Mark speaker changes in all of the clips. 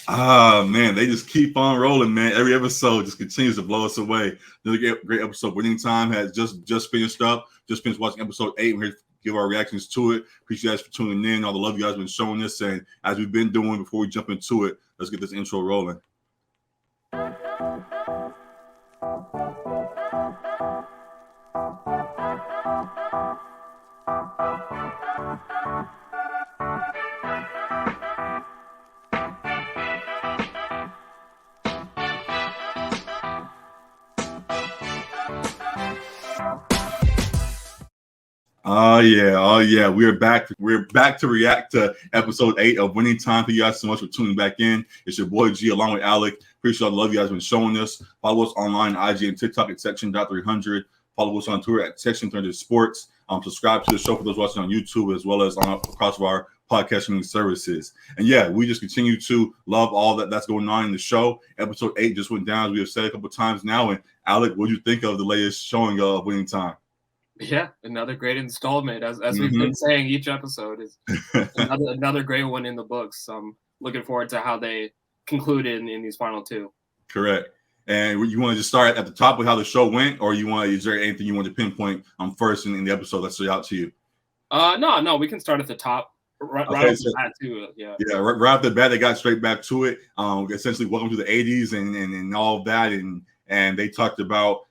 Speaker 1: Ah, man, they just keep on rolling, man. Every episode just continues to blow us away. Another great episode. Winning Time has just finished up. Just finished watching episode 8. We're here to give our reactions to it. Appreciate you guys for tuning in. All the love you guys have been showing us. And as we've been doing before we jump into it, let's get this intro rolling. Oh yeah. We're back. We're back to react to episode 8 of Winning Time. Thank you guys so much for tuning back in. It's your boy G along with Alec. Appreciate all the love you guys have been showing us. Follow us online, IG and TikTok at section.300. Follow us on Twitter at section300 sports. Subscribe to the show for those watching on YouTube as well as on across our podcasting services. And yeah, we just continue to love all that's going on in the show. Episode 8 just went down, as we have said a couple of times now. And Alec, what do you think of the latest showing of Winning Time?
Speaker 2: Yeah, another great installment. As we've been saying, each episode is another great one in the books. I'm looking forward to how they conclude in these final 2.
Speaker 1: Correct. And you want to just start at the top with how the show went, or is there anything you want to pinpoint first in the episode that stood out to you?
Speaker 2: No, we can start at the top. Right off the bat too. Yeah,
Speaker 1: right off the bat, they got straight back to it. Essentially, welcome to the 80s and all of that, and they talked about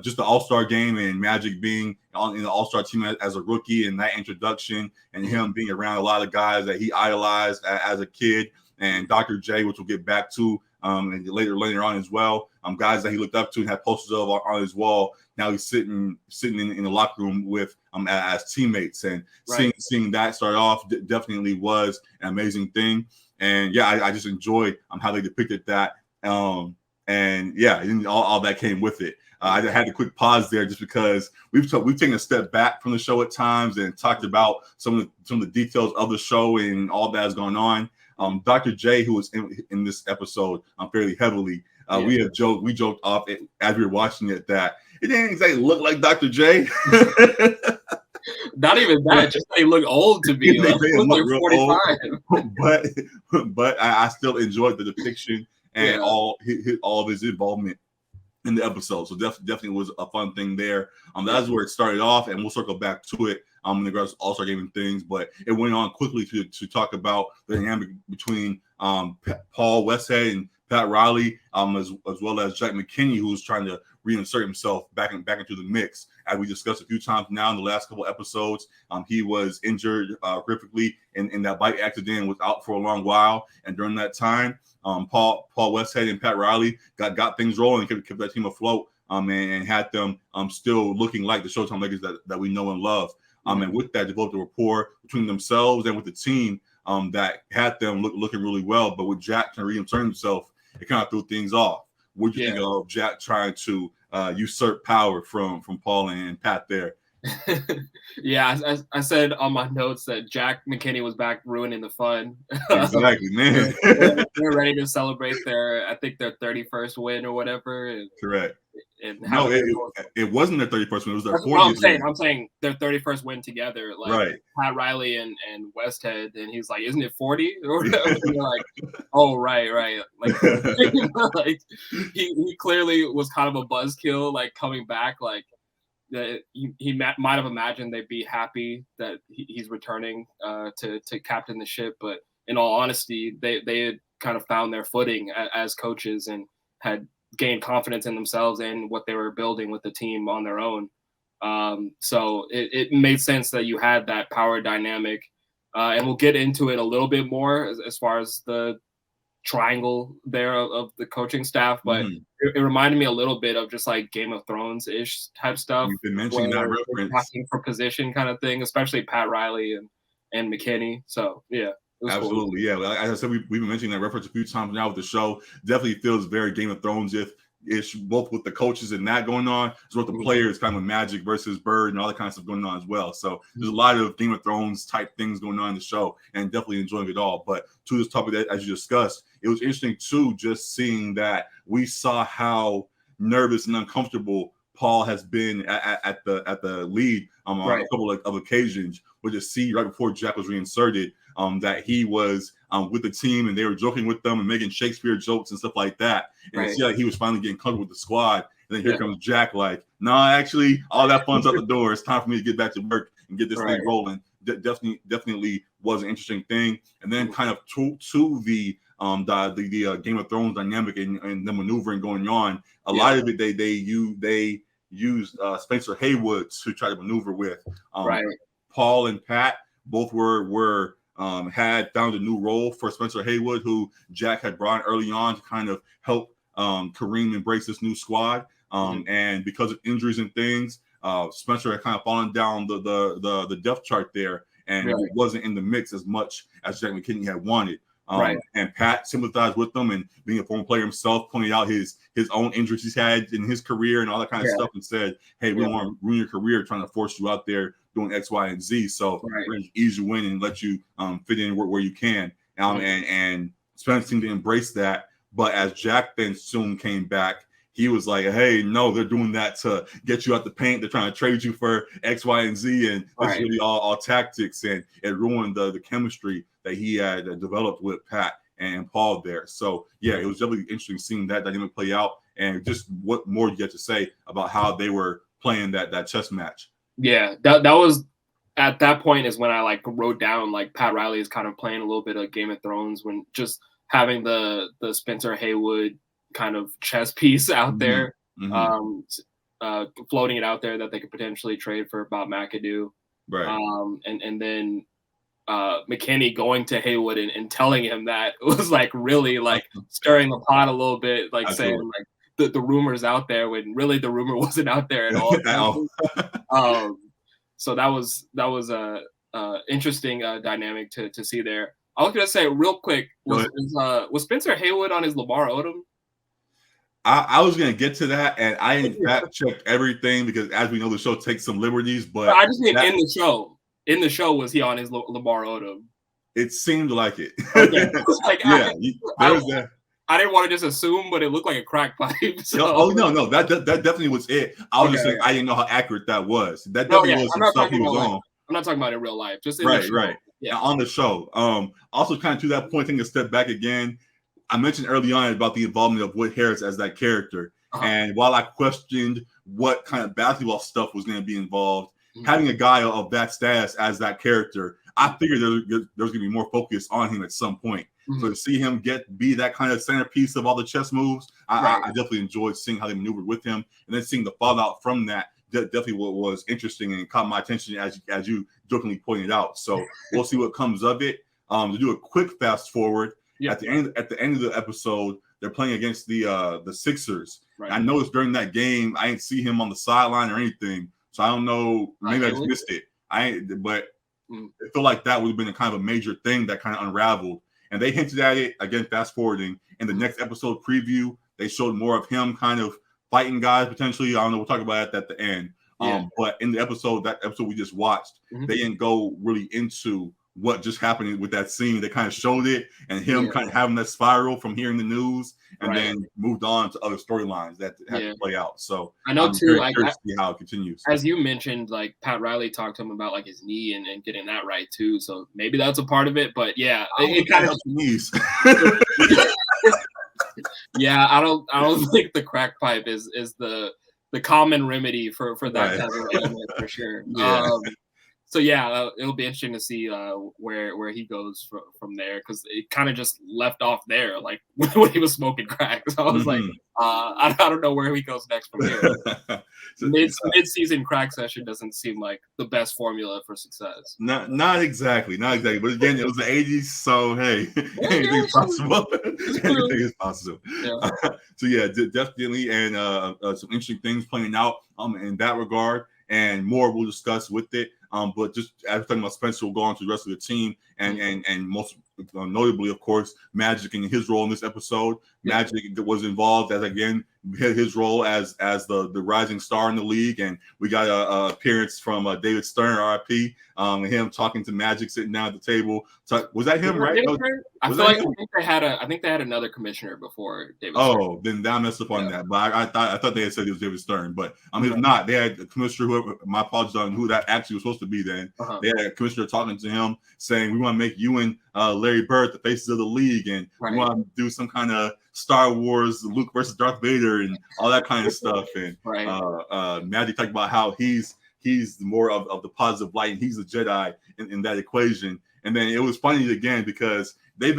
Speaker 1: just the All-Star game and Magic being in the All-Star team as a rookie and that introduction, and him being around a lot of guys that he idolized as a kid, and Dr. J, which we'll get back to and later on as well. Guys that he looked up to and had posters of on his wall. Now he's sitting in the locker room with as teammates, and seeing that start off definitely was an amazing thing. And yeah, I just enjoy how they depicted that. And yeah, all that came with it. I had a quick pause there just because we've taken a step back from the show at times and talked about some of the details of the show and all that has gone on. Dr. J, who was in this episode fairly heavily, we joked off as we were watching it that it didn't exactly look like Dr. J.
Speaker 2: Not even that, just they look old to me. Like 45.
Speaker 1: But I still enjoyed the depiction and all of his involvement in the episode. So definitely was a fun thing there. That's where it started off, and we'll circle back to it in regards to All-Star Game and things. But it went on quickly to talk about the dynamic between Paul Westhead and Pat Riley, as well as Jack McKinney, who's trying to reinsert himself back into the mix. As we discussed a few times now in the last couple episodes, he was injured horrifically in that bike accident and was out for a long while. And during that time, Paul Westhead and Pat Riley got things rolling and kept that team afloat and had them still looking like the Showtime Lakers that we know and love. And with that, developed a rapport between themselves and with the team that had them looking really well. But with Jack trying to reinsert himself, it kind of threw things off. What do you think of Jack trying to usurp power from Paul and Pat there?
Speaker 2: Yeah, I said on my notes that Jack McKinney was back ruining the fun.
Speaker 1: Exactly, man.
Speaker 2: They're ready to celebrate their 31st win or whatever.
Speaker 1: Correct. No, it wasn't their 31st win. It was their 40th.
Speaker 2: I'm saying their 31st win together. Like Pat Riley and Westhead, and he's like, "Isn't it 40 or whatever?" And you're like, "Oh, right." Like, like he clearly was kind of a buzzkill, like coming back, like. That he might have imagined they'd be happy that he's returning to captain the ship, but in all honesty, they had kind of found their footing as coaches and had gained confidence in themselves and what they were building with the team on their own. So it made sense that you had that power dynamic, and we'll get into it a little bit more as far as the triangle there of the coaching staff, but it reminded me a little bit of just like Game of Thrones-ish type stuff.
Speaker 1: You've been mentioning that reference.
Speaker 2: Talking for position kind of thing, especially Pat Riley and McKinney. So yeah.
Speaker 1: Absolutely, cool. Yeah. As I said, we've been mentioning that reference a few times now with the show. Definitely feels very Game of Thrones-ish, both with the coaches and that going on, as well as the players, kind of Magic versus Bird and all that kind of stuff going on as well. So there's a lot of Game of Thrones type things going on in the show, and definitely enjoying it all. But to this topic that, as you discussed, it was interesting too, just seeing that we saw how nervous and uncomfortable Paul has been at the lead on a couple of occasions. We'll just see right before Jack was reinserted that he was with the team and they were joking with them and making Shakespeare jokes and stuff like that. And it seemed like he was finally getting comfortable with the squad. And then here comes Jack like, nah, actually, all that fun's out the door. It's time for me to get back to work and get this thing rolling. Definitely was an interesting thing. And then kind of to the Game of Thrones dynamic and the maneuvering going on. A lot of it they used Spencer Haywood to try to maneuver with. Paul and Pat both were had found a new role for Spencer Haywood, who Jack had brought early on to kind of help Kareem embrace this new squad. And because of injuries and things, Spencer had kind of fallen down the depth chart there, and it wasn't in the mix as much as Jack McKinney had wanted. And Pat sympathized with them, and being a former player himself, pointed out his own injuries he's had in his career and all that kind of stuff, and said, "Hey, we don't want to ruin your career trying to force you out there doing X, Y, and Z. So we're going to ease you in and let you fit in where you can." And Spencer seemed to embrace that. But as Jack then soon came back, he was like, "Hey, no, they're doing that to get you out the paint. They're trying to trade you for X, Y, and Z, and it's really all tactics." And it ruined the chemistry that he had developed with Pat and Paul there. So yeah, it was definitely interesting seeing that dynamic play out. And just what more you get to say about how they were playing that chess match?
Speaker 2: Yeah, that was at that point is when I like wrote down like Pat Riley is kind of playing a little bit of Game of Thrones, when just having the Spencer Haywood kind of chess piece out there, floating it out there that they could potentially trade for Bob McAdoo, and then McKinney going to Haywood and telling him that was like really like stirring the pot a little bit, like saying like the rumors out there when really the rumor wasn't out there at all. So that was a interesting dynamic to see there. I was gonna say real quick, was Spencer Haywood on his Lamar Odom?
Speaker 1: I was gonna get to that, and I in fact checked everything because, as we know, the show takes some liberties. But
Speaker 2: I just mean in the show. In the show, was he on his Lamar Odom?
Speaker 1: It seemed like it.
Speaker 2: Okay. Like,
Speaker 1: I
Speaker 2: didn't want to just assume, but it looked like a crack pipe.
Speaker 1: So. No, that definitely was it. I was just saying I didn't know how accurate that was. That definitely was some stuff he was on.
Speaker 2: I'm not talking about in real life, just in the show.
Speaker 1: Yeah, on the show. Also, kind of to that point, taking a step back again, I mentioned early on about the involvement of Wood Harris as that character, and while I questioned what kind of basketball stuff was going to be involved, having a guy of that status as that character, I figured there's going to be more focus on him at some point. So to see him be that kind of centerpiece of all the chess moves, I definitely enjoyed seeing how they maneuvered with him, and then seeing the fallout from that. Definitely what was interesting and caught my attention, as you jokingly pointed out. So we'll see what comes of it. To do a quick fast forward, at the end of the episode, they're playing against the Sixers. I noticed during that game, I didn't see him on the sideline or anything. So I don't know. Maybe I just missed it. But it felt like that would have been a kind of a major thing that kind of unraveled. And they hinted at it, again, fast forwarding. In the next episode preview, they showed more of him kind of fighting guys potentially. I don't know. We'll talk about that at the end. But in the episode we just watched, they didn't go really into what just happened with that scene. They kind of showed it and him kind of having that spiral from hearing the news and then moved on to other storylines that had to play out. So
Speaker 2: I know too, like,
Speaker 1: to see how it continues.
Speaker 2: As you mentioned, like Pat Riley talked to him about like his knee and getting that right too. So maybe that's a part of it. But it kind of helps knees. I don't think the crack pipe is the common remedy for that type of ailment for sure. So it'll be interesting to see where he goes from there, because it kind of just left off there, like when he was smoking crack. So I was like, I don't know where he goes next from here. Mid-season crack session doesn't seem like the best formula for success.
Speaker 1: Not exactly. But again, it was the 80s, so hey, anything is possible. Anything is possible. So definitely, and some interesting things playing out in that regard, and more we'll discuss with it. But just as we're talking about Spencer, we'll go on to the rest of the team and most notably, of course, Magic and his role in this episode. Magic was involved as again his role as the rising star in the league, and we got a appearance from David Stern, RIP, and him talking to Magic, sitting down at the table. Was that him, right?
Speaker 2: I think they had another commissioner before David Stern.
Speaker 1: Then I messed up on that. But I thought they had said it was David Stern, but if not, they had a commissioner. Whoever, my apologies on who that actually was supposed to be. Then they had a commissioner talking to him, saying, "We want to make you and Larry Bird the faces of the league, and we want to do some kind of Star Wars Luke versus Darth Vader and all that kind of stuff." And Magic talked about how he's more of the positive light, and he's a Jedi in that equation. And then it was funny again because they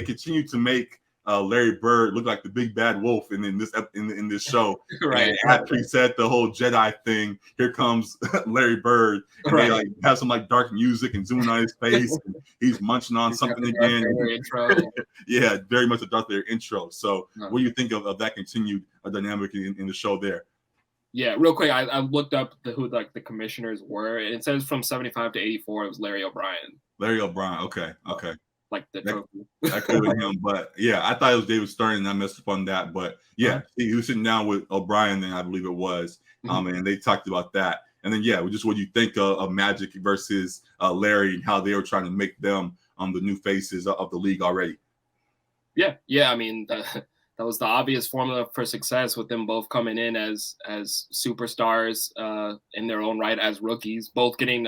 Speaker 1: continue to make Larry Bird look like the big bad wolf in this show.
Speaker 2: Right.
Speaker 1: And after he said the whole Jedi thing, here comes Larry Bird, and they like have some like dark music and zooming on his face. And he's munching on something again. Yeah, very much a Darth Vader intro. So, what do you think of that continued dynamic in the show there?
Speaker 2: Yeah, real quick, I looked up who like the commissioners were, and it says from 75 to 84, it was Larry O'Brien.
Speaker 1: Larry O'Brien, okay.
Speaker 2: Like the trophy.
Speaker 1: That could have been him, but yeah, I thought it was David Stern, and I messed up on that. But yeah, he was sitting down with O'Brien, then I believe it was, and they talked about that. And then just what you think of Magic versus Larry and how they were trying to make them the new faces of the league already.
Speaker 2: Yeah. I mean, that was the obvious formula for success with them both coming in as superstars in their own right as rookies, both getting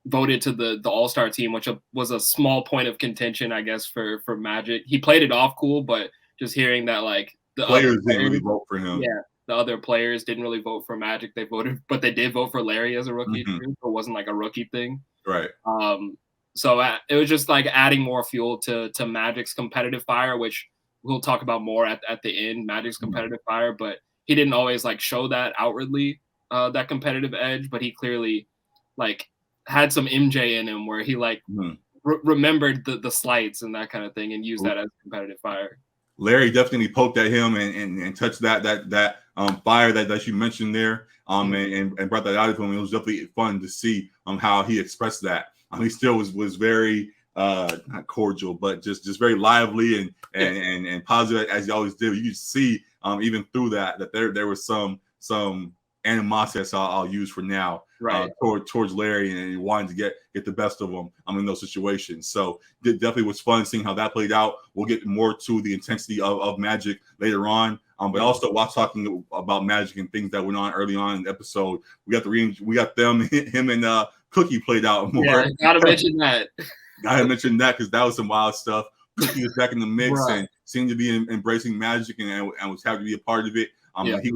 Speaker 2: voted to the All-Star team, which was a small point of contention, I guess, for Magic. He played it off cool, but just hearing that like the
Speaker 1: players didn't really vote for him.
Speaker 2: Yeah, the other players didn't really vote for Magic. They voted, but they did vote for Larry as a rookie. So it wasn't like a rookie thing.
Speaker 1: Right.
Speaker 2: So it was just like adding more fuel to Magic's competitive fire, which we'll talk about more at the end. Magic's competitive fire, but he didn't always like show that outwardly, that competitive edge. But he clearly like had some MJ in him where he like remembered the slights and that kind of thing and used that as competitive fire.
Speaker 1: Larry definitely poked at him and touched that fire that you mentioned there, and brought that out of him. It was definitely fun to see how he expressed that. He still was very not cordial, but just very lively and positive as he always did. You could see even through that there was some animosity that's I'll use for now towards Larry and wanting to get the best of him in those situations. So it definitely was fun seeing how that played out. We'll get more to the intensity of Magic later on. But also while talking about Magic and things that went on early on in the episode, we got him and Cookie played out more.
Speaker 2: Yeah, gotta mention that.
Speaker 1: Gotta mention that because that was some wild stuff. Cookie was back in the mix and seemed to be embracing Magic and was happy to be a part of it.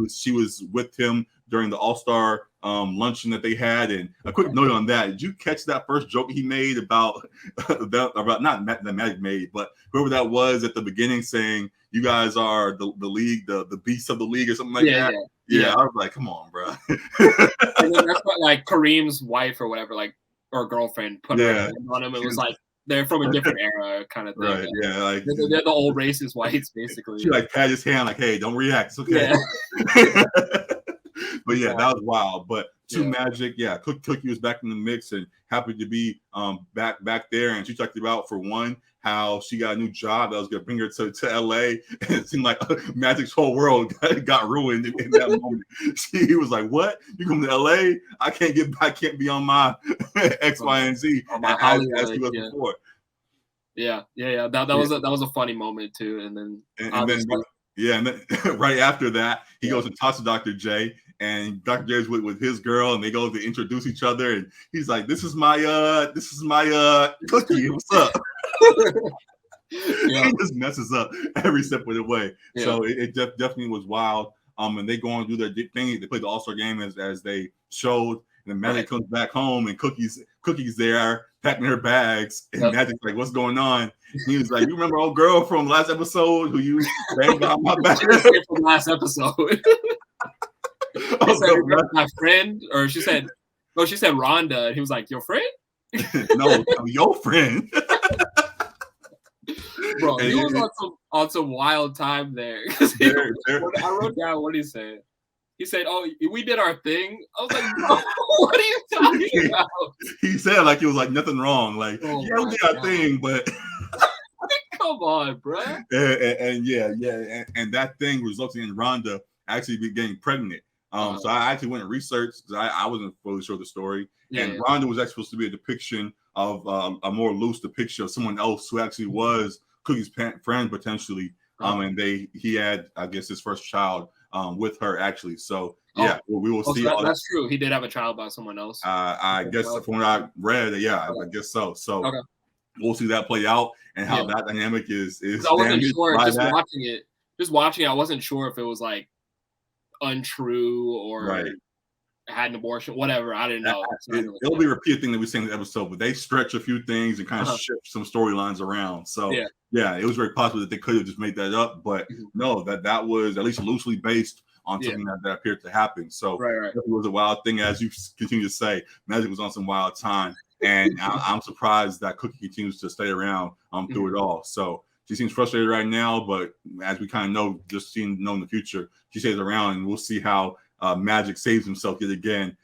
Speaker 1: She was with him during the All-Star luncheon that they had. And a quick note on that: did you catch that first joke he made about not that Magic made, but whoever that was at the beginning, saying you guys are the league, the beasts of the league, or something like that? Yeah, I was like, come on, bro.
Speaker 2: And then that's what like Kareem's wife or whatever, like or girlfriend, put her hand on him. It was like they're from a different era, kind of thing.
Speaker 1: Right? Yeah, like
Speaker 2: they're the old racist whites, basically.
Speaker 1: She like pat his hand, like, "Hey, don't react. It's okay." Yeah. But yeah, that was wild. But Magic, Cookie was back in the mix and happy to be back there. And she talked about, for one, how she got a new job that was going to bring her to LA. And it seemed like Magic's whole world got ruined in that moment. He was like, "What? You come to LA? I can't be on my X, Y, and Z as he was before." Yeah.
Speaker 2: That was a funny moment too. And
Speaker 1: then right after that, he goes and talks to Dr. J, and Dr. J is with his girl, and they go to introduce each other, and he's like, "This is my Cookie. What's up?" He just messes up every step of the way. Yeah. So it definitely was wild. And they go on to do their thing. They played the All-Star game as they showed. And then Magic comes back home, and Cookie's there packing her bags. And Magic's like, "What's going on?" And he was like, "You remember old girl from last episode who you banged on my back?"
Speaker 2: From last episode. My friend, or she said Rhonda, and he was like, "Your friend?"
Speaker 1: No, your friend.
Speaker 2: Bro, he was on some wild time there. I wrote down what he said. He said, "Oh, we did our thing." I was like, "Bro, what are you talking about?"
Speaker 1: He said like it was like nothing wrong. Like, yeah, we did our thing, but
Speaker 2: come on, bro.
Speaker 1: And and that thing resulted in Rhonda actually getting pregnant. So I actually went and researched because I wasn't fully sure of the story. And Rhonda was actually supposed to be a depiction of a more loose depiction of someone else who actually was Cookie's friend potentially. And he had, I guess, his first child with her actually. So we will see.
Speaker 2: So that's true. He did have a child by someone else.
Speaker 1: I guess from what I read, I guess so. So we'll see that play out and how that dynamic is.
Speaker 2: I wasn't sure just watching it. I wasn't sure if it was like untrue or had an abortion, whatever. I didn't know.
Speaker 1: It'll be a repeated thing that we see in the episode, but they stretch a few things and kind of shift some storylines around. So it was very possible that they could have just made that up, but no, that was at least loosely based on something that appeared to happen. So it was a wild thing, as you continue to say. Magic was on some wild time, and I'm surprised that Cookie continues to stay around through it all. So she seems frustrated right now, but as we kind of know, know in the future, she stays around, and we'll see how Magic saves himself yet again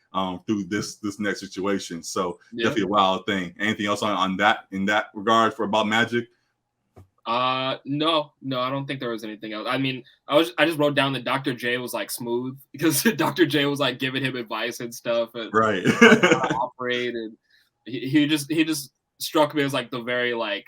Speaker 1: through this next situation. So definitely a wild thing. Anything else on that in that regard about Magic?
Speaker 2: No, I don't think there was anything else. I mean, I just wrote down that Dr. J was like smooth because Dr. J was like giving him advice and stuff, and
Speaker 1: how
Speaker 2: to operate, and he just struck me as like the very like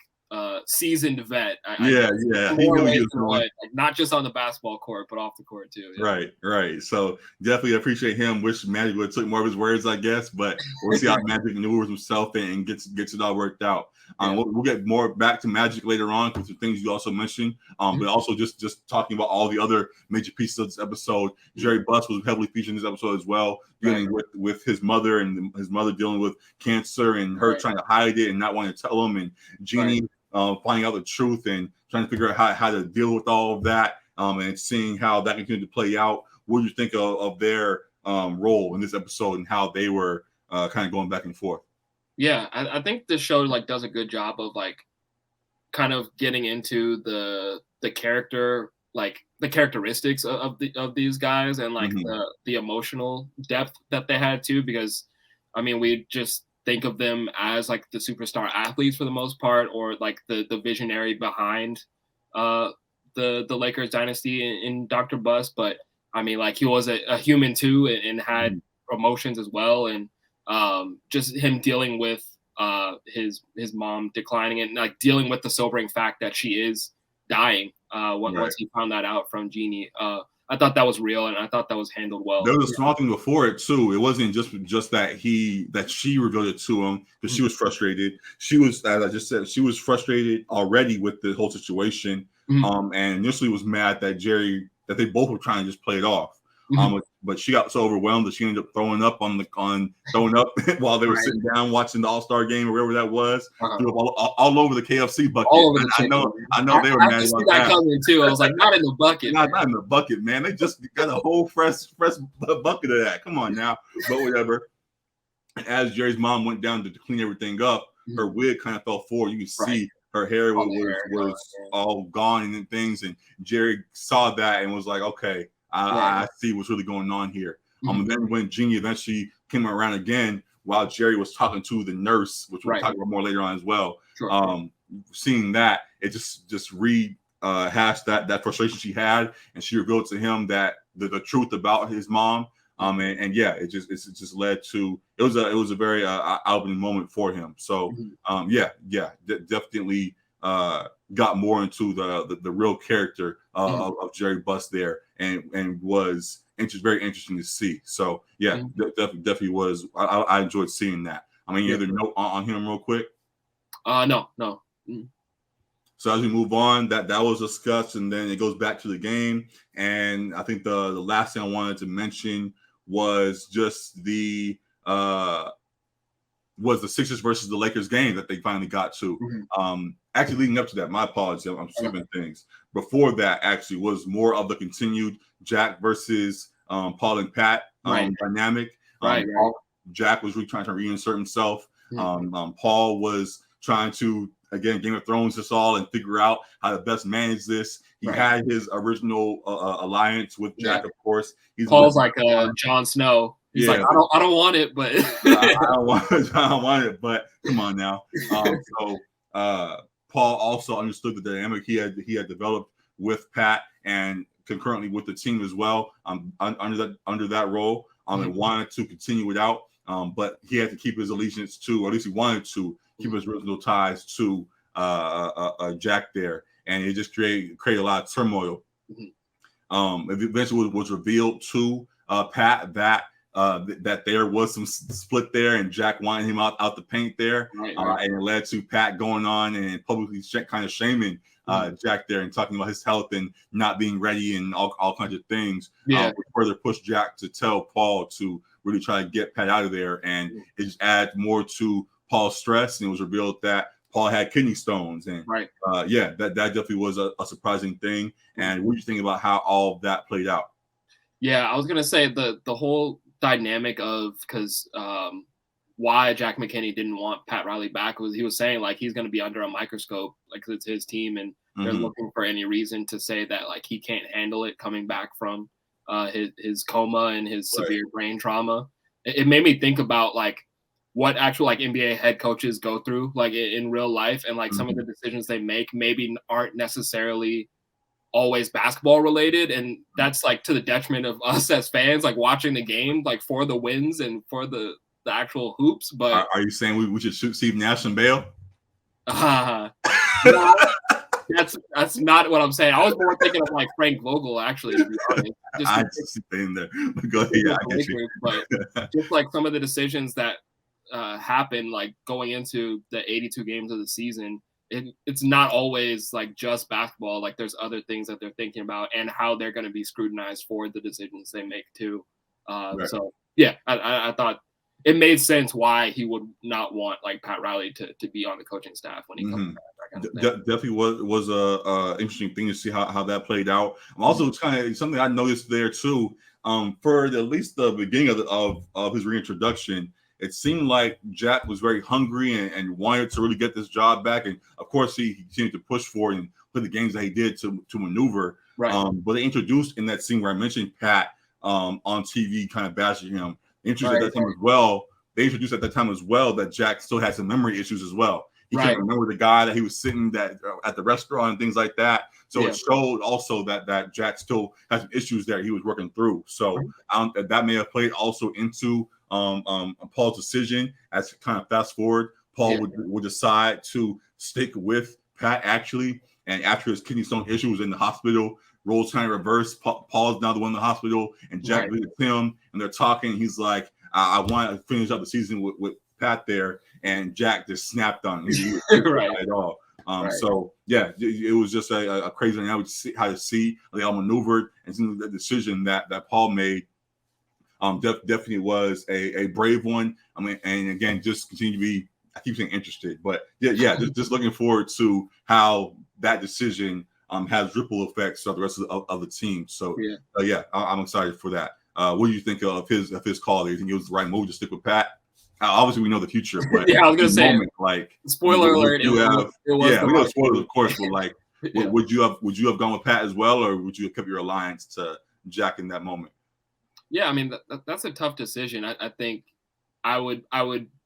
Speaker 2: seasoned vet.
Speaker 1: He knew he was going.
Speaker 2: Like, not just on the basketball court, but off the court too.
Speaker 1: Right. So definitely appreciate him. Wish Magic would have took more of his words, I guess, but we'll see how Magic maneuvers himself and gets it all worked out. We'll get more back to Magic later on because the things you also mentioned, but also just talking about all the other major pieces of this episode. Jerry Buss was heavily featured in this episode as well, dealing with his mother and his mother dealing with cancer and her trying to hide it and not wanting to tell him, and Jeannie finding out the truth and trying to figure out how to deal with all of that, and seeing how that continued to play out. What do you think of their role in this episode and how they were kind of going back and forth?
Speaker 2: Yeah, I think the show like does a good job of like kind of getting into the character, like the characteristics of these guys, and like the emotional depth that they had too, because I mean we just think of them as like the superstar athletes for the most part, or like the visionary behind the Lakers dynasty in Dr. Buss, but I mean like he was a human too, and had emotions as well, and just him dealing with his mom declining and like dealing with the sobering fact that she is dying once he found that out from Jeannie. I thought that was real, and I thought that was handled well.
Speaker 1: There was a small thing before it too. It wasn't just that she revealed it to him because she was frustrated. She was, as I just said, she was frustrated already with the whole situation. And initially was mad that they both were trying to just play it off. But she got so overwhelmed that she ended up throwing up while they were sitting down watching the All-Star game or wherever that was. Threw up all over the KFC bucket.
Speaker 2: All over the
Speaker 1: I know they were mad about that.
Speaker 2: Coming too. I was like, not in the bucket.
Speaker 1: Not in the bucket, man. They just got a whole fresh bucket of that. Come on now. But whatever. As Jerry's mom went down to clean everything up, her wig kind of fell forward. You could see her hair was all gone and things. And Jerry saw that and was like, okay, I see what's really going on here. And then when Jeannie eventually came around again, while Jerry was talking to the nurse, which we'll talk about more later on as well, seeing that, it just rehashed that frustration she had, and she revealed to him that the truth about his mom. It just led to it was a very eye-opening moment for him. So definitely got more into the real character of Jerry Buss there, and was very interesting to see. So definitely was. I enjoyed seeing that. I mean, you have a note on him real quick?
Speaker 2: No.
Speaker 1: So as we move on, that was discussed, and then it goes back to the game. And I think the last thing I wanted to mention was just the Sixers versus the Lakers game that they finally got to. Actually, leading up to that, my apologies, I'm skipping things. Before that, actually, was more of the continued Jack versus Paul and Pat dynamic. Jack was really trying to reinsert himself. Paul was trying to again, Game of Thrones this all and figure out how to best manage this. He had his original alliance with Jack, of course.
Speaker 2: Paul's like Jon Snow. He's like, I don't want it, but
Speaker 1: I don't want it, but come on now. Paul also understood the dynamic he had developed with Pat and concurrently with the team as well. Under that role, and wanted to continue it out. But he had to keep his allegiance to, or at least he wanted to keep his original ties to Jack there, and it just created a lot of turmoil. It eventually was revealed to Pat that there was some split there, and Jack wanted him out the paint there, and it led to Pat going on and publicly kind of shaming Jack there and talking about his health and not being ready and all kinds of things. Which further pushed Jack to tell Paul to really try to get Pat out of there, and it just added more to Paul's stress, and it was revealed that Paul had kidney stones, and that definitely was a surprising thing. And what do you think about how all of that played out?
Speaker 2: Yeah, I was gonna say the whole dynamic of because why Jack McKinney didn't want Pat Riley back was he was saying like he's gonna be under a microscope, like it's his team, and they're looking for any reason to say that like he can't handle it coming back from his coma and his severe brain trauma. It made me think about like what actual like NBA head coaches go through like in real life, and like some of the decisions they make maybe aren't necessarily always basketball related, and that's like to the detriment of us as fans, like watching the game like for the wins and for the actual hoops. But
Speaker 1: are you saying we should shoot Steve Nash and Bale?
Speaker 2: No, that's not what I'm saying. I was more thinking of like Frank Vogel, actually, to be honest.
Speaker 1: I just in there. Go ahead, yeah, I get you.
Speaker 2: But just like some of the decisions that happen like going into the 82 games of the season, it's not always like just basketball. Like there's other things that they're thinking about and how they're going to be scrutinized for the decisions they make too. So yeah, I thought it made sense why he would not want like Pat Riley to be on the coaching staff when he comes back. Kind of
Speaker 1: definitely was a interesting thing to see how that played out. Also, it's kind of something I noticed there too. For at least the beginning of his reintroduction, it seemed like Jack was very hungry and wanted to really get this job back. And of course, he continued to push for it and play the games that he did to maneuver. But they introduced in that scene where I mentioned Pat on TV, kind of bashing him. They introduced at that time as well that Jack still had some memory issues as well. He can't remember the guy that he was sitting at the restaurant and things like that. So it showed also that Jack still has some issues that he was working through. So that may have played also into Paul's decision. As kind of fast forward, Paul would decide to stick with Pat actually, and after his kidney stone issue was in the hospital, roles kind of reverse. Paul's now the one in the hospital, and Jack visits him, and they're talking. He's like, "I want to finish up the season with Pat there," and Jack just snapped on him. He didn't at all. So yeah, it was just a crazy thing. I would see how to see they all maneuvered, and the decision that Paul made. Definitely was a brave one. I mean, and again, just continue to be, I keep saying interested, but just looking forward to how that decision has ripple effects on the rest of the team. So I'm excited for that. What do you think of his call? Do you think it was the right move to stick with Pat? Obviously, we know the future, but
Speaker 2: I was gonna say,
Speaker 1: like
Speaker 2: spoiler alert.
Speaker 1: We know spoilers, of course, but like, would you have gone with Pat as well, or would you have kept your alliance to Jack in that moment?
Speaker 2: Yeah, I mean that's a tough decision. I think I would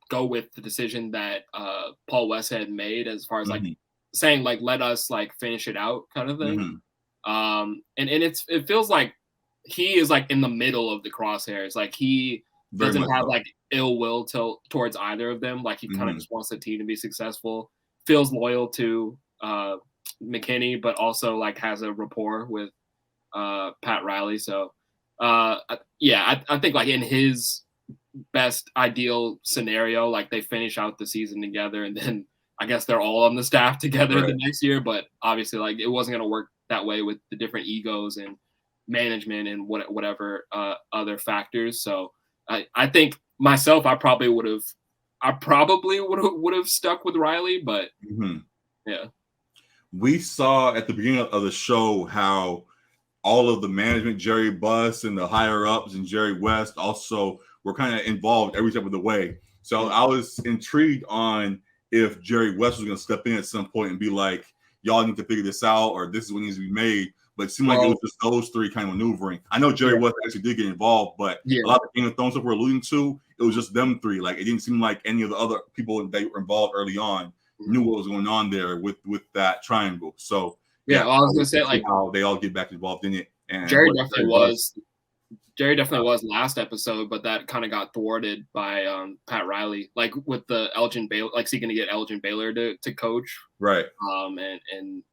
Speaker 2: go with the decision that Paul Westhead made as far as like saying like let us like finish it out kind of thing. And it feels like he is like in the middle of the crosshairs. Like he doesn't have like ill will towards either of them. Like he kind of just wants the team to be successful. Feels loyal to McKinney, but also like has a rapport with Pat Riley. So. I think like in his best ideal scenario, like they finish out the season together, and then I guess they're all on the staff together the next year. But obviously, like it wasn't going to work that way with the different egos and management and whatever other factors. So I think myself, I probably would have stuck with Riley, but yeah,
Speaker 1: we saw at the beginning of the show how all of the management, Jerry Buss and the higher ups and Jerry West also were kind of involved every step of the way. So I was intrigued on if Jerry West was going to step in at some point and be like, y'all need to figure this out, or this is what needs to be made. But it seemed like it was just those three kind of maneuvering. I know Jerry West actually did get involved, but a lot of Game of Thrones stuff we're alluding to, it was just them three. Like, it didn't seem like any of the other people that were involved early on knew what was going on there with that triangle. So
Speaker 2: I was gonna say, like,
Speaker 1: how they all get back involved in it. And
Speaker 2: Jerry definitely was last episode, but that kind of got thwarted by Pat Riley, like with the Elgin Baylor, like seeking to get Elgin Baylor to coach,
Speaker 1: right?
Speaker 2: And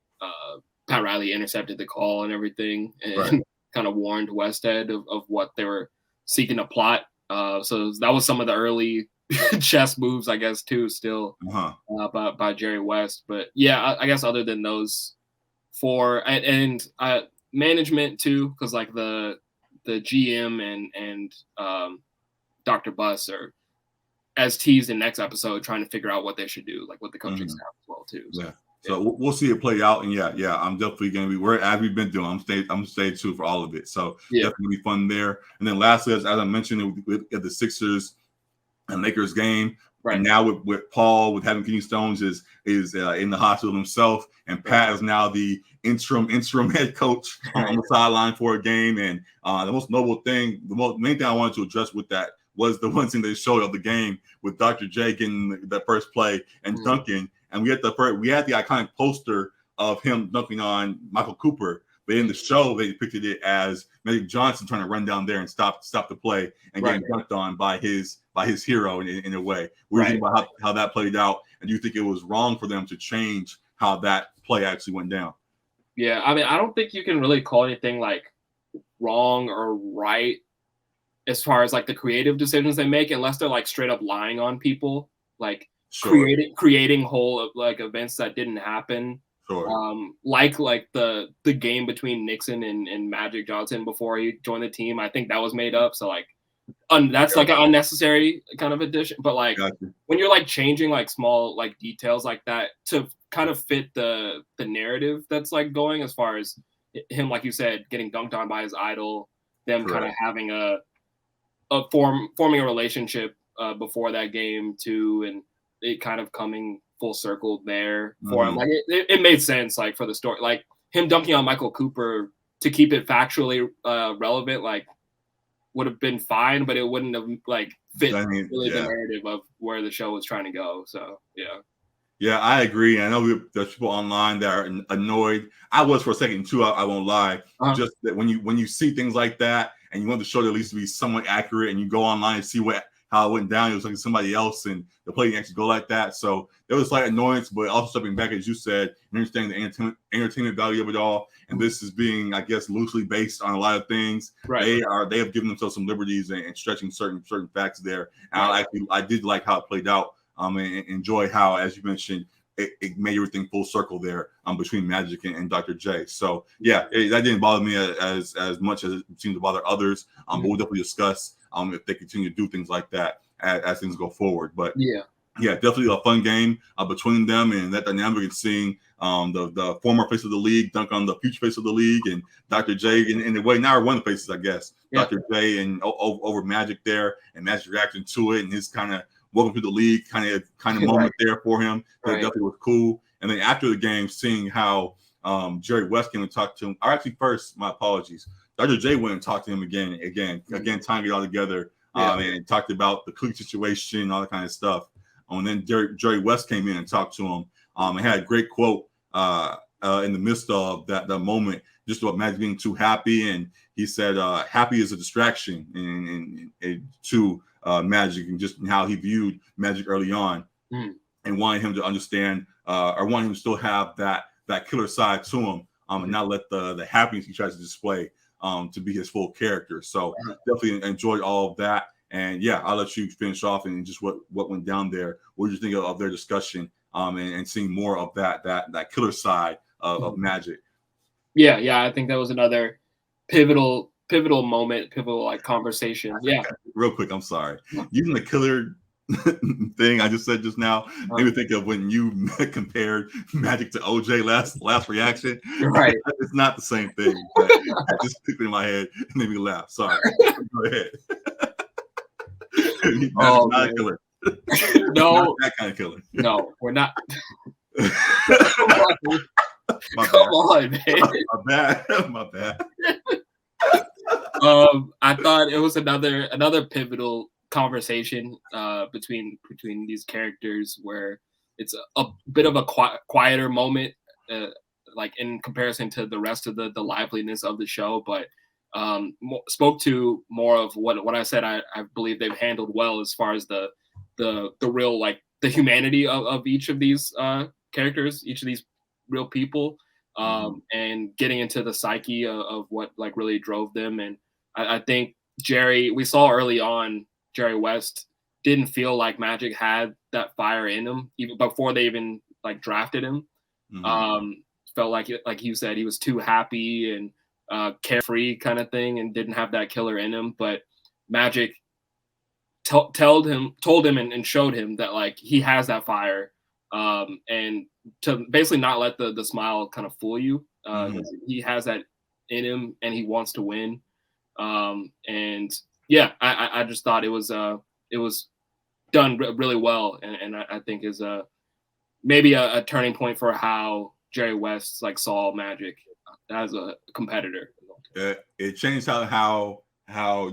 Speaker 2: Pat Riley intercepted the call and everything, and kind of warned Westhead of what they were seeking to plot. So that was some of the early chess moves, I guess, too, still by Jerry West. But yeah, I guess other than those four and management too, because like the GM and Dr. Buss are, as teased in next episode, trying to figure out what they should do, like with the coaching staff as well too.
Speaker 1: So we'll see it play out, and I'm definitely going to be as we've been doing. I'm staying tuned for all of it. So definitely be fun there. And then lastly, as I mentioned, with the Sixers and Lakers game, and now with Paul with having kidney stones is in the hospital himself, and Pat is now the interim head coach on the sideline for a game. And the most noble thing, main thing I wanted to address with that was the one thing they showed of the game with Dr. J getting the first play and dunking. And we had the iconic poster of him dunking on Michael Cooper, but in the show they depicted it as Magic Johnson trying to run down there and stop the play and getting dunked on by his hero in a way. What do you think about how that played out? And do you think it was wrong for them to change how that play actually went down?
Speaker 2: Yeah, I mean, I don't think you can really call anything like wrong or right as far as like the creative decisions they make, unless they're like straight up lying on people, like creating whole like events that didn't happen. Like the game between Nixon and Magic Johnson before he joined the team. I think that was made up. So like that's like an unnecessary kind of addition. But like when you're like changing like small like details like that to kind of fit the narrative that's like going, as far as him, like you said, getting dunked on by his idol, them kind of having forming a relationship before that game too, and it kind of coming full circle there for him. Like it made sense, like for the story, like him dunking on Michael Cooper to keep it factually relevant, like would have been fine, but it wouldn't have like fit the narrative of where the show was trying to go. So
Speaker 1: yeah, I agree. I know there's people online that are annoyed. I was for a second too. I won't lie. Just that when you see things like that and you want the show to at least be somewhat accurate, and you go online and see how it went down, it was like somebody else, and the play didn't actually go like that. So there was slight annoyance, but also stepping back, as you said, and understanding the entertainment value of it all. And this is being, I guess, loosely based on a lot of things. They have given themselves some liberties and stretching certain facts there. And I did like how it played out. And enjoy how, as you mentioned, it made everything full circle there between Magic and Dr. J. So that didn't bother me as much as it seemed to bother others. But we'll definitely discuss if they continue to do things like that as things go forward. But definitely a fun game between them, and that dynamic and seeing the former face of the league dunk on the future face of the league, and Dr. J in a way now one of the faces, I guess. Dr. J and over Magic there, and Magic's reaction to it, and his kind of welcome to the league kind of moment there for him. That definitely was cool. And then after the game, seeing how Jerry West came and talked to him. Or actually, first, my apologies. Dr. J went and talked to him again, tying it all together, and talked about the cookie situation, all that kind of stuff. And then Jerry West came in and talked to him, and had a great quote in the midst of that moment, just about Magic being too happy. And he said, happy is a distraction and to Magic, and just how he viewed Magic early on, and wanted him to understand, or wanted him to still have that killer side to him, and not let the happiness he tries to display to be his full character. So definitely enjoyed all of that. And I'll let you finish off and just what went down there. What did you think of their discussion, and seeing more of that killer side of Magic?
Speaker 2: I think that was another pivotal moment, pivotal like conversation.
Speaker 1: Real quick, I'm sorry. Using the killer thing I just said just now made me think of when you compared Magic to OJ last reaction.
Speaker 2: Right.
Speaker 1: It's not the same thing, but it just clicked in my head and made me laugh. Sorry. Go ahead. Not a killer.
Speaker 2: No,
Speaker 1: not that kind of killer.
Speaker 2: No, we're not.
Speaker 1: My
Speaker 2: Come on, man.
Speaker 1: My bad.
Speaker 2: I thought it was another pivotal conversation between these characters where it's a bit of a quieter moment, like in comparison to the rest of the liveliness of the show, but spoke to more of what I said. I believe they've handled well as far as the real, like, the humanity of each of these characters, each of these real people, and getting into the psyche of what like really drove them. And I think we saw early on, Jerry West didn't feel like Magic had that fire in him even before they even like drafted him. Felt like you said, he was too happy and carefree kind of thing, and didn't have that killer in him. But Magic told him and showed him that like he has that fire, and to basically not let the smile kind of fool you. He has that in him, and he wants to win. And yeah, I just thought it was done really well, and I think is maybe a turning point for how Jerry West like saw Magic as a competitor.
Speaker 1: It changed how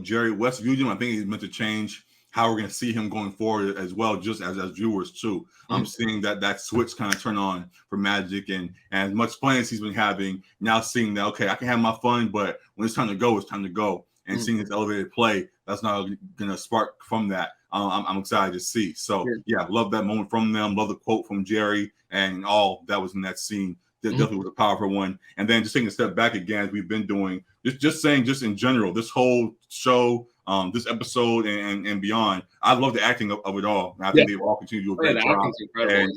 Speaker 1: Jerry West viewed him. I think he's meant to change how we're going to see him going forward as well, just as viewers too. I'm seeing that switch kind of turn on for Magic, and as much fun as he's been having, now seeing that, okay, I can have my fun, but when it's time to go, it's time to go. And seeing his elevated play, that's not going to spark from that. I'm excited to see. So yeah, love that moment from them. Love the quote from Jerry and all that was in that scene. That definitely was a powerful one. And then just taking a step back again, as we've been doing, just saying, just in general, this whole show, this episode and beyond, I love the acting of it all. And I think they've all continued to do a great job.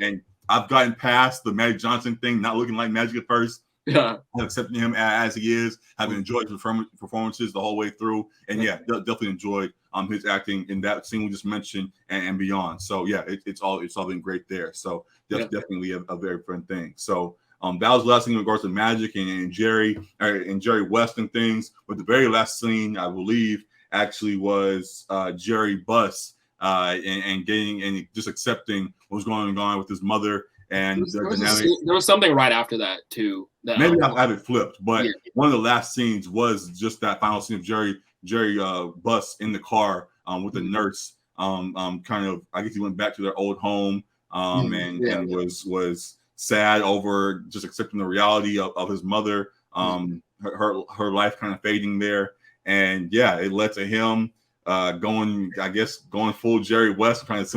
Speaker 1: And I've gotten past the Magic Johnson thing, not looking like Magic at first. Accepting him as he is, having enjoyed his performances the whole way through, and definitely enjoyed his acting in that scene we just mentioned and beyond. So yeah, it's all been great there. So definitely a very fun thing. So that was the last thing in regards to Magic and Jerry West and things. But the very last scene, I believe, actually was Jerry Buss and getting and just accepting what was going on with his mother. And
Speaker 2: there was something right after that too.
Speaker 1: Maybe I have it flipped, but one of the last scenes was just that final scene of Jerry Buss in the car with the nurse. Kind of, I guess he went back to their old home and was sad over just accepting the reality of his mother, her life kind of fading there, and it led to him going full Jerry West, trying to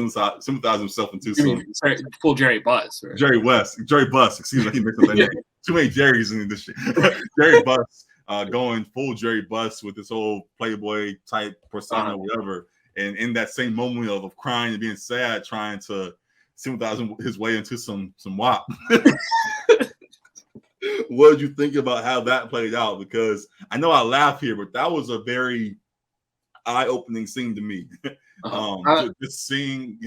Speaker 1: sympathize himself into
Speaker 2: full Jerry Buss. Right?
Speaker 1: Jerry Buss. Excuse me, he mixed up that name. Too many Jerrys in this shit. Jerry Buss going full Jerry Buss with this whole Playboy type persona or whatever. And in that same moment of crying and being sad, trying to sympathize his way into some WAP. What did you think about how that played out? Because I know I laugh here, but that was a very eye-opening scene to me. Just seeing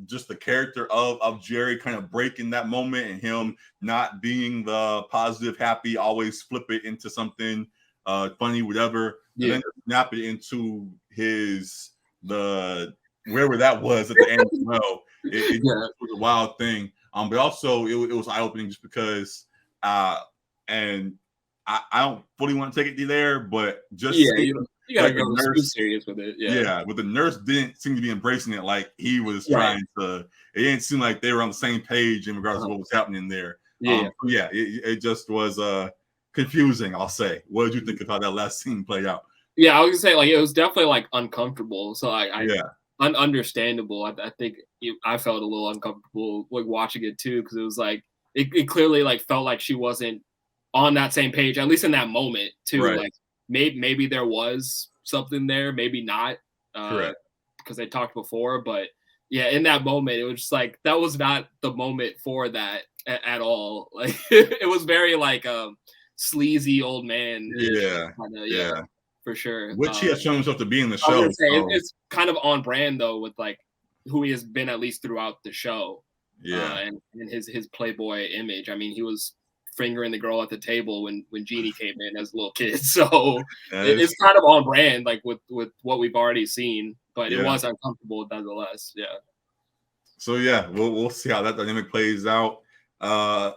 Speaker 1: just the character of Jerry kind of breaking that moment, and him not being the positive, happy, always flip it into something funny, whatever, and then snap it into wherever that was at the end as well. It was a wild thing. But also it was eye-opening just because and I don't fully want to take it there, but just
Speaker 2: you gotta go serious with it.
Speaker 1: But the nurse didn't seem to be embracing it like he was trying to. It didn't seem like they were on the same page in regards to what was happening there. It just was confusing, I'll say. What did you think of how that last scene played out?
Speaker 2: Yeah, I was gonna say, like, it was definitely like uncomfortable. So understandable. I think I felt a little uncomfortable like watching it too, because it was like it clearly like felt like she wasn't on that same page, at least in that moment too. Right. Like maybe there was something there, maybe not. Correct. Because they talked before, but in that moment it was just like that was not the moment for that at all. Like it was very like sleazy old man. For sure.
Speaker 1: Which he has shown himself to be in the show.
Speaker 2: It's kind of on brand though with like who he has been at least throughout the show. And his Playboy image. I mean, he was fingering the girl at the table when Jeannie came in as a little kid. So it's kind of on brand, like with what we've already seen, but it was uncomfortable nonetheless. Yeah.
Speaker 1: So yeah, we'll see how that dynamic plays out.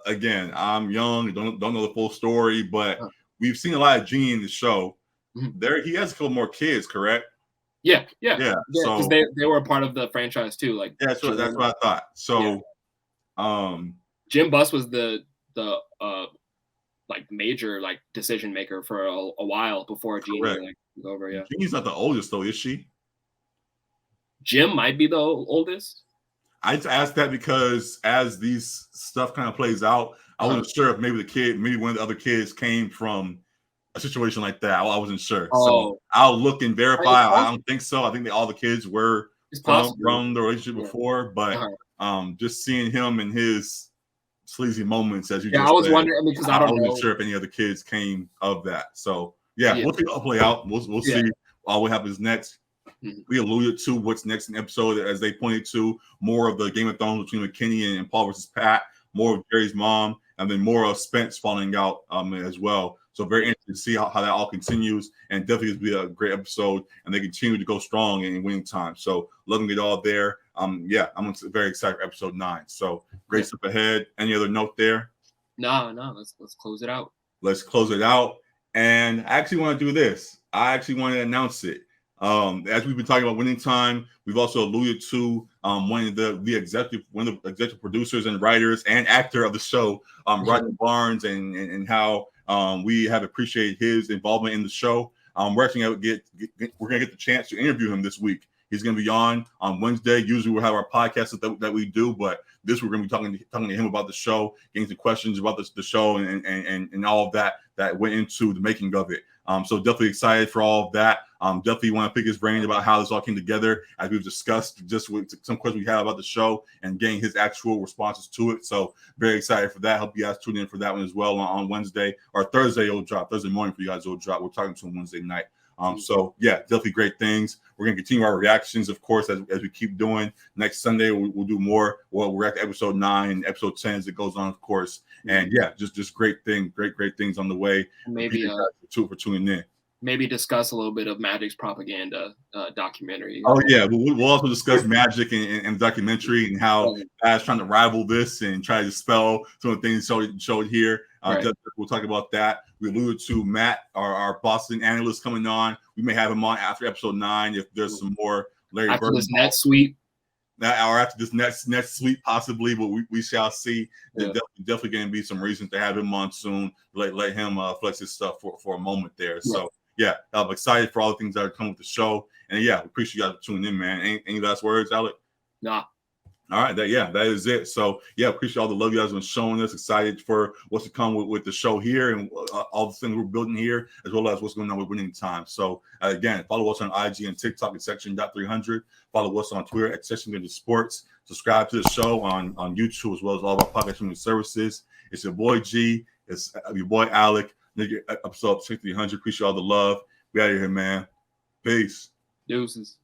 Speaker 1: Again, I'm young, don't know the full story, but we've seen a lot of Genie in the show. There, he has a couple more kids, correct?
Speaker 2: Yeah.
Speaker 1: So
Speaker 2: because they were a part of the franchise too. Like
Speaker 1: that's what I thought. So,
Speaker 2: Jim Buss was the like major like decision maker for a while before Jeannie like was over. Yeah,
Speaker 1: Jeannie's not the oldest though, is she?
Speaker 2: Jim might be the oldest.
Speaker 1: I just asked that because as these stuff kind of plays out, I wasn't sure if maybe one of the other kids came from a situation like that. I wasn't sure. So I'll look and verify. I don't think so. I think all the kids were from the relationship before, but just seeing him and his sleazy moments, as you just
Speaker 2: I was
Speaker 1: said,
Speaker 2: wondering because I wasn't
Speaker 1: sure if any other kids came of that. So we'll see how it play out. We'll see what happens next. We alluded to what's next in the episode, as they pointed to more of the Game of Thrones between McKinney and Paul versus Pat, more of Jerry's mom, and then more of Spence falling out as well. So very interesting to see how that all continues, and definitely it's be a great episode, and they continue to go strong in winning time. So loving it all there. I'm very excited for episode 9. So great stuff ahead. Any other note there?
Speaker 2: No. Let's close it out.
Speaker 1: Let's close it out. And I actually want to do this. I actually want to announce it. As we've been talking about winning time, we've also alluded to one of the executive producers and writers and actor of the show, Rodney Barnes, and how we have appreciated his involvement in the show. We're actually gonna get the chance to interview him this week. He's going to be on Wednesday. Usually we'll have our podcast that we do, but this we're going to be talking to him about the show, getting some questions about the show and all of that went into the making of it. So definitely excited for all of that. Definitely want to pick his brain about how this all came together, as we've discussed just with some questions we had about the show and getting his actual responses to it. So very excited for that. Hope you guys tune in for that one as well on Wednesday or Thursday. It'll drop Thursday morning for you guys. It'll drop. We're talking to him Wednesday night. So yeah, definitely great things. We're going to continue our reactions, of course, as we keep doing. Next Sunday, we'll do more. Well, we're at episode 9 and episode 10 as it goes on, of course. And yeah, just great things on the way.
Speaker 2: Maybe
Speaker 1: for tuning in.
Speaker 2: Maybe discuss a little bit of Magic's propaganda documentary.
Speaker 1: Oh yeah, we'll also discuss Magic and documentary and how guys trying to rival this and try to dispel some of the things showed here. We'll talk about that. We alluded to Matt, our Boston analyst, coming on. We may have him on after episode 9 if there's some more Larry
Speaker 2: after
Speaker 1: Bird
Speaker 2: this next sweep.
Speaker 1: Or after this next sweep, possibly, but we shall see. There's definitely going to be some reason to have him on soon. Let him flex his stuff for a moment there. So yeah, I'm excited for all the things that are coming with the show. And yeah, appreciate you guys tuning in, man. Any last words, Alec?
Speaker 2: Nah.
Speaker 1: All right, that is it. So yeah, appreciate all the love you guys have been showing us. Excited for what's to come with the show here and all the things we're building here, as well as what's going on with Winning Time. So again, follow us on IG and TikTok at section.300. Follow us on Twitter at Section Sports. Subscribe to the show on YouTube as well as all of our podcast streaming services. It's your boy G. It's your boy Alec. Episode 6300. Appreciate all the love. We out of here, man. Peace.
Speaker 2: Deuces.